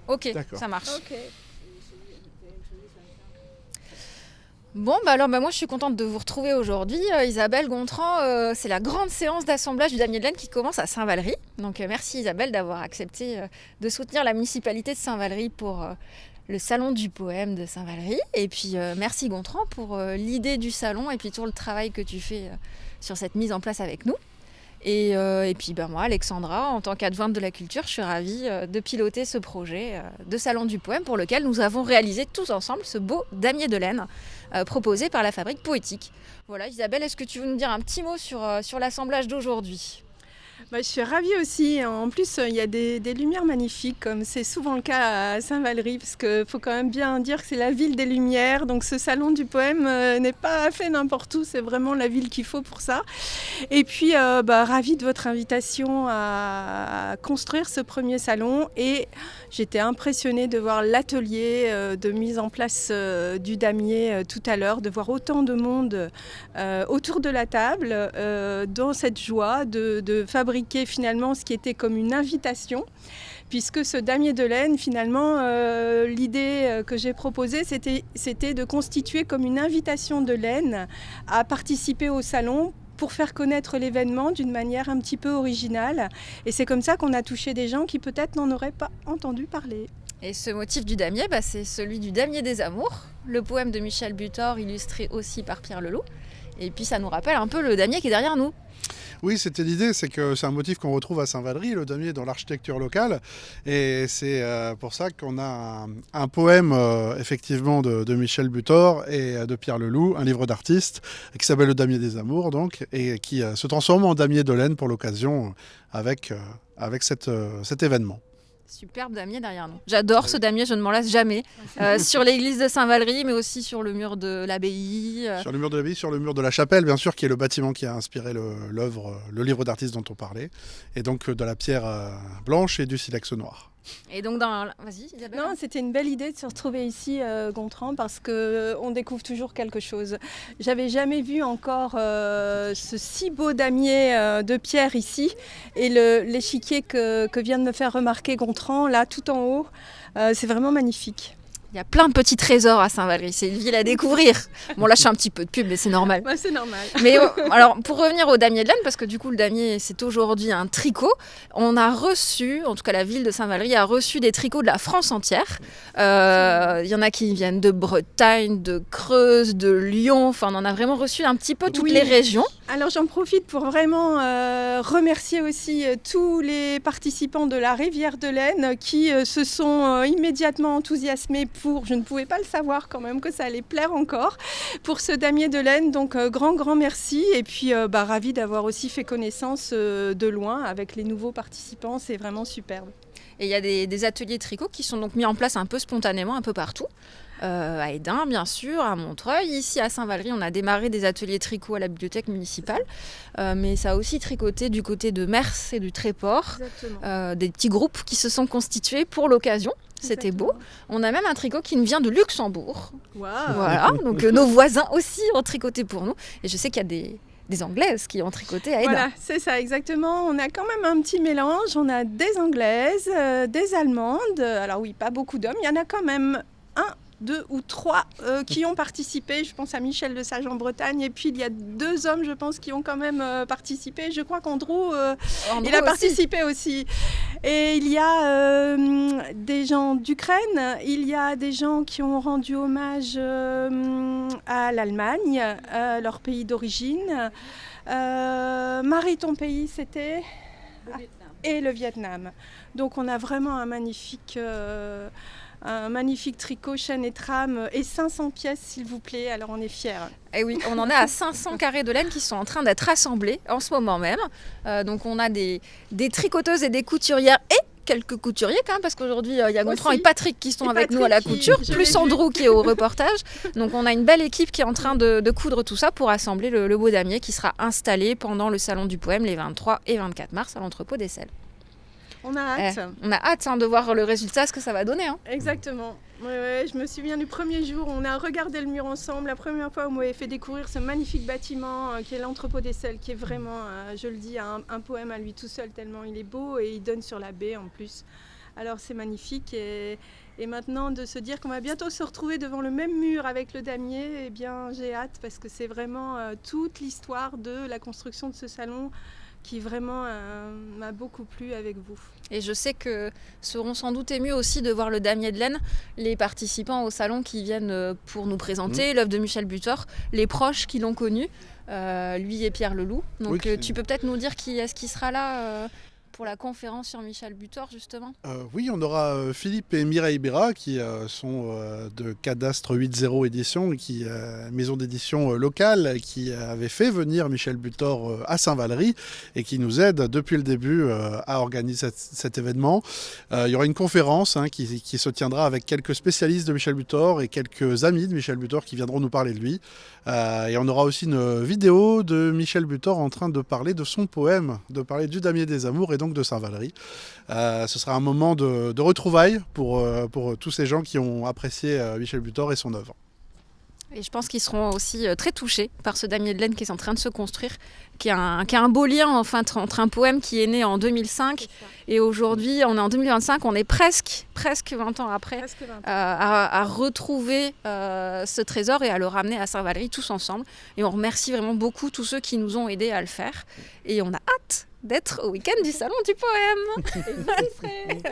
Ok, D'accord. ça marche. Ok. Bon, moi je suis contente de vous retrouver aujourd'hui. Isabelle Gontran, c'est la grande séance d'assemblage du damier de laine qui commence à Saint-Valery. Donc merci Isabelle d'avoir accepté de soutenir la municipalité de Saint-Valery pour le salon du poème de Saint-Valery. Et puis merci Gontran pour l'idée du salon et puis tout le travail que tu fais sur cette mise en place avec nous. Et puis moi, Alexandra, en tant qu'adjointe de la culture, je suis ravie de piloter ce projet de Salon du Poème pour lequel nous avons réalisé tous ensemble ce beau damier de laine proposé par la Fabrique Poétique. Voilà, Isabelle, est-ce que tu veux nous dire un petit mot sur l'assemblage d'aujourd'hui ? Je suis ravie aussi. En plus, il y a des lumières magnifiques, comme c'est souvent le cas à Saint-Valery, parce qu'il faut quand même bien dire que c'est la ville des lumières. Donc ce salon du poème n'est pas fait n'importe où, c'est vraiment la ville qu'il faut pour ça. Et puis, ravie de votre invitation à construire ce premier salon. Et j'étais impressionnée de voir l'atelier de mise en place du damier tout à l'heure, de voir autant de monde autour de la table, dans cette joie de fabriquer finalement ce qui était comme une invitation, puisque ce damier de laine, finalement, l'idée que j'ai proposée, c'était de constituer comme une invitation de laine à participer au salon pour faire connaître l'événement d'une manière un petit peu originale. Et c'est comme ça qu'on a touché des gens qui peut-être n'en auraient pas entendu parler. Et ce motif du damier, c'est celui du Damier des Amours, le poème de Michel Butor, illustré aussi par Pierre Leloup. Et puis ça nous rappelle un peu le damier qui est derrière nous. Oui, c'était l'idée, c'est que c'est un motif qu'on retrouve à Saint-Valery, le damier dans l'architecture locale. Et c'est pour ça qu'on a un poème effectivement de Michel Butor et de Pierre Leloup, un livre d'artiste qui s'appelle Le Damier des Amours, donc, et qui se transforme en damier de laine pour l'occasion avec cet événement. Superbe damier derrière nous. J'adore ce damier, je ne m'en lasse jamais. Sur l'église de Saint-Valery, mais aussi sur le mur de l'abbaye. Sur le mur de l'abbaye, sur le mur de la chapelle, bien sûr, qui est le bâtiment qui a inspiré l'œuvre, le livre d'artiste dont on parlait. Et donc de la pierre blanche et du silex noir. Et donc vas-y Isabelle. Non, c'était une belle idée de se retrouver ici, Gontran, parce qu'on découvre toujours quelque chose. J'avais jamais vu encore ce si beau damier de pierre ici, et l'échiquier que vient de me faire remarquer Gontran, là tout en haut, c'est vraiment magnifique. Il y a plein de petits trésors à Saint-Valery, c'est une ville à découvrir. Bon, là je fais un petit peu de pub, mais c'est normal. C'est normal. Mais alors pour revenir au damier de laine, parce que du coup le damier c'est aujourd'hui un tricot, on a reçu, en tout cas la ville de Saint-Valery a reçu des tricots de la France entière. Il y en a qui viennent de Bretagne, de Creuse, de Lyon, enfin on en a vraiment reçu un petit peu toutes les régions. Alors j'en profite pour vraiment remercier aussi tous les participants de la Rivière de Laine qui se sont immédiatement enthousiasmés je ne pouvais pas le savoir quand même que ça allait plaire encore, pour ce damier de laine. Donc grand merci, et puis ravi d'avoir aussi fait connaissance de loin avec les nouveaux participants, c'est vraiment superbe. Et il y a des ateliers tricot qui sont donc mis en place un peu spontanément un peu partout. À Hesdin, bien sûr, à Montreuil. Ici, à Saint-Valery, on a démarré des ateliers tricot à la bibliothèque municipale. Mais ça a aussi tricoté du côté de Mers et du Tréport. Des petits groupes qui se sont constitués pour l'occasion. C'était beau. On a même un tricot qui nous vient de Luxembourg. Wow. Voilà, donc nos voisins aussi ont tricoté pour nous. Et je sais qu'il y a des Anglaises qui ont tricoté à Hesdin. Voilà, c'est ça, exactement. On a quand même un petit mélange. On a des Anglaises, des Allemandes. Alors oui, pas beaucoup d'hommes. Il y en a quand même 2 ou 3 qui ont participé. Je pense à Michel de Sage en Bretagne. Et puis, il y a 2 hommes, je pense, qui ont quand même participé. Je crois qu'Andrew, il a participé aussi. Et il y a des gens d'Ukraine. Il y a des gens qui ont rendu hommage à l'Allemagne, leur pays d'origine. Marie, ton pays, c'était ? Le Vietnam. Et le Vietnam. Donc, on a vraiment un magnifique tricot, chaîne et trame, et 500 pièces s'il vous plaît, alors on est fiers. Et oui, on en est à 500 carrés de laine qui sont en train d'être assemblés en ce moment même. Donc on a des tricoteuses et des couturières et quelques couturiers quand même, parce qu'aujourd'hui il y a Gontran et Patrick qui sont avec nous à la couture, plus Andrew qui est au reportage. Donc on a une belle équipe qui est en train de coudre tout ça pour assembler le beau damier qui sera installé pendant le Salon du Poème les 23 et 24 mars à l'entrepôt des Selles. On a hâte. On a hâte de voir le résultat, ce que ça va donner. Exactement. Ouais, je me souviens du premier jour où on a regardé le mur ensemble. La première fois où vous m'avez fait découvrir ce magnifique bâtiment qui est l'entrepôt des sels, qui est vraiment, je le dis, un poème à lui tout seul, tellement il est beau et il donne sur la baie en plus. Alors c'est magnifique et maintenant de se dire qu'on va bientôt se retrouver devant le même mur avec le damier, eh bien j'ai hâte parce que c'est vraiment toute l'histoire de la construction de ce salon qui vraiment m'a beaucoup plu avec vous. Et je sais que seront sans doute émus aussi de voir le damier de laine, les participants au salon qui viennent pour nous présenter l'œuvre de Michel Butor, les proches qui l'ont connu, lui et Pierre Leloup. Donc oui, tu peux peut-être nous dire qui est-ce qui sera là pour la conférence sur Michel Butor, justement. Oui, on aura Philippe et Mireille Béra qui sont de Cadastre 8.0 édition, maison d'édition locale, qui avait fait venir Michel Butor à Saint-Valery et qui nous aide depuis le début à organiser cet événement. Il y aura une conférence qui se tiendra avec quelques spécialistes de Michel Butor et quelques amis de Michel Butor qui viendront nous parler de lui. Et on aura aussi une vidéo de Michel Butor en train de parler de son poème, de parler du Damier des Amours et donc de Saint-Valery. Ce sera un moment de retrouvailles pour tous ces gens qui ont apprécié Michel Butor et son œuvre. Et je pense qu'ils seront aussi très touchés par ce damier de laine qui est en train de se construire, qui a un beau lien entre un poème qui est né en 2005 et aujourd'hui, on est en 2025, on est presque 20 ans après à retrouver ce trésor et à le ramener à Saint-Valery tous ensemble. Et on remercie vraiment beaucoup tous ceux qui nous ont aidés à le faire. Et on a hâte d'être au week-end du Salon du Poème. Et vous y serez.